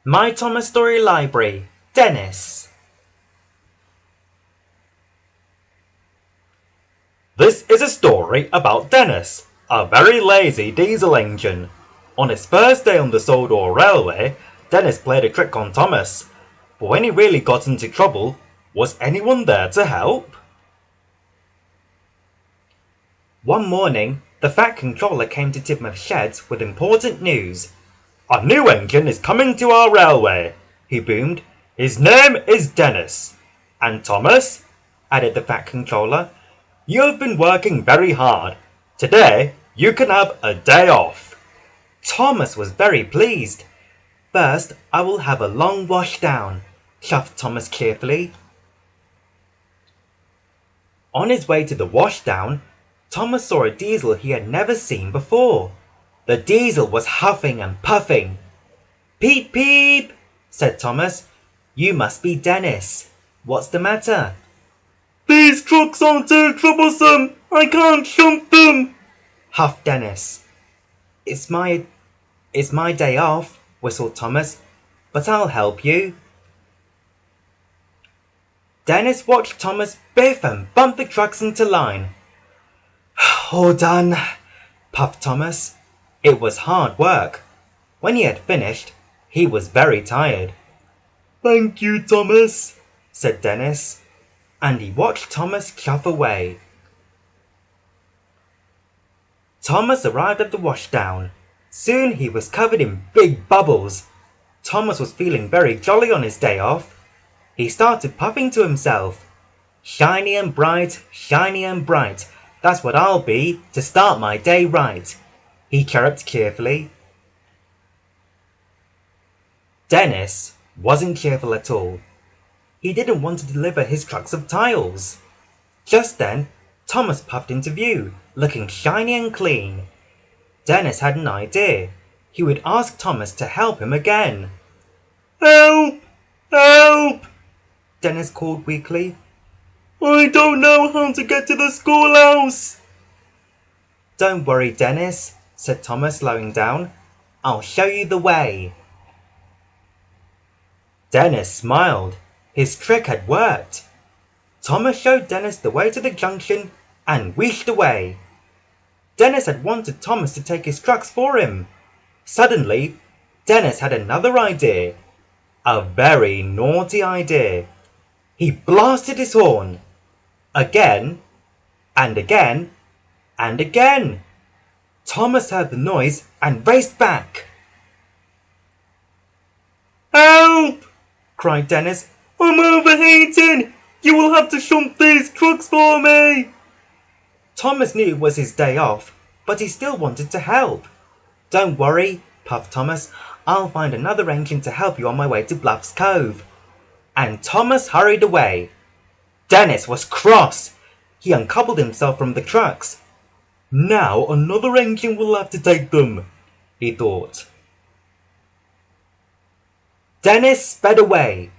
My Thomas Story Library, Dennis. This is a story about Dennis, a very lazy diesel engine. On his first day on the Sodor Railway, Dennis played a trick on Thomas. But when he really got into trouble, was anyone there to help? One morning, the Fat Controller came to Tidmouth Sheds with important news. "A new engine is coming to our railway," he boomed. "His name is Dennis. And Thomas," added the Fat Controller, "you have been working very hard. Today, you can have a day off." Thomas was very pleased. "First, I will have a long wash down," chuffed Thomas cheerfully. On his way to the wash down, Thomas saw a diesel he had never seen before. The diesel was huffing and puffing. "Peep, peep," said Thomas. "You must be Dennis. What's the matter?" "These trucks are too troublesome. I can't jump them," huffed Dennis. It's my day off," whistled Thomas, "but I'll help you." Dennis watched Thomas biff and bump the trucks into line. "All done," puffed Thomas. It was hard work. When he had finished, he was very tired. "Thank you, Thomas," said Dennis, and he watched Thomas chuff away. Thomas arrived at the washdown. Soon he was covered in big bubbles. Thomas was feeling very jolly on his day off. He started puffing to himself. Shiny and bright, that's what I'll be to start my day right," he chirruped cheerfully. Dennis wasn't cheerful at all. He didn't want to deliver his trucks of tiles. Just then, Thomas puffed into view, looking shiny and clean. Dennis had an idea. He would ask Thomas to help him again. "Help! Help!" Dennis called weakly. "I don't know how to get to the schoolhouse." "Don't worry, Dennis," said Thomas, slowing down. "I'll show you the way." Dennis smiled. His trick had worked. Thomas showed Dennis the way to the junction and wheeshed away. Dennis had wanted Thomas to take his trucks for him. Suddenly, Dennis had another idea. A very naughty idea. He blasted his horn. Again, and again, and again. Thomas heard the noise and raced back. "Help!" cried Dennis. "I'm overheating! You will have to shunt these trucks for me!" Thomas knew it was his day off, but he still wanted to help. "Don't worry," puffed Thomas. "I'll find another engine to help you on my way to Bluff's Cove." And Thomas hurried away. Dennis was cross. He uncoupled himself from the trucks. "Now another engine will have to take them," he thought. Dennis sped away.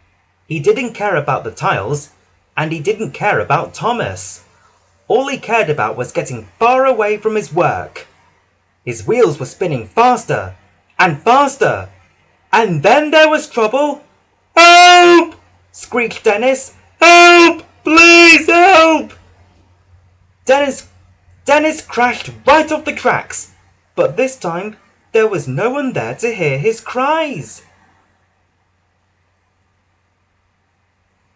He didn't care about the tiles, and he didn't care about Thomas. All he cared about was getting far away from his work. His wheels were spinning faster and faster. And then there was trouble. "Help!" screeched Dennis. "Help! Please help!" Dennis crashed right off the tracks, but this time there was no one there to hear his cries.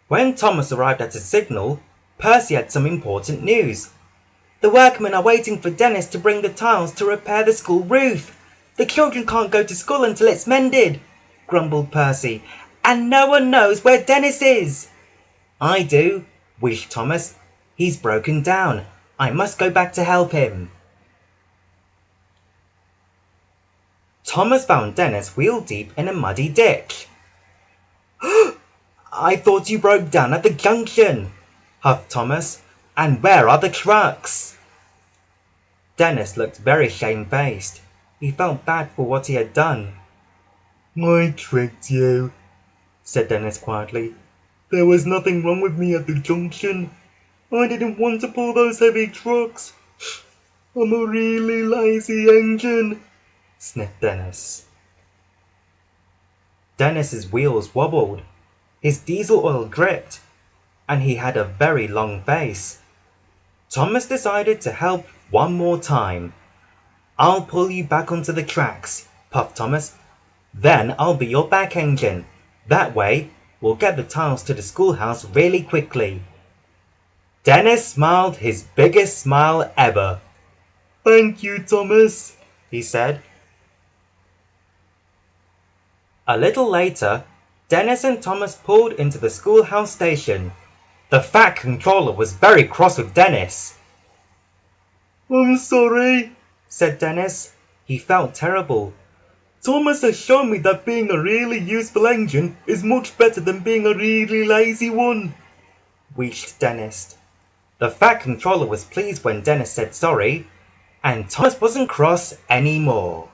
When Thomas arrived at his signal, Percy had some important news. "The workmen are waiting for Dennis to bring the tiles to repair the school roof. The children can't go to school until it's mended," grumbled Percy, "and no one knows where Dennis is." "I do," wheezed Thomas. "He's broken down. I must go back to help him." Thomas found Dennis wheel deep in a muddy ditch. "I thought you broke down at the junction," huffed Thomas. "And where are the trucks?" Dennis looked very shamefaced. He felt bad for what he had done. "I tricked you," said Dennis quietly. "There was nothing wrong with me at the junction. I didn't want to pull those heavy trucks. I'm a really lazy engine," sniffed Dennis. Dennis's wheels wobbled, his diesel oil dripped, and he had a very long face. Thomas decided to help one more time. "I'll pull you back onto the tracks," puffed Thomas. "Then I'll be your back engine. That way, we'll get the tiles to the schoolhouse really quickly." Dennis smiled his biggest smile ever. "Thank you, Thomas," he said. A little later, Dennis and Thomas pulled into the schoolhouse station. The Fat Controller was very cross with Dennis. "I'm sorry," said Dennis. He felt terrible. "Thomas has shown me that being a really useful engine is much better than being a really lazy one," wheezed Dennis. The Fat Controller was pleased when Dennis said sorry, and Thomas wasn't cross anymore.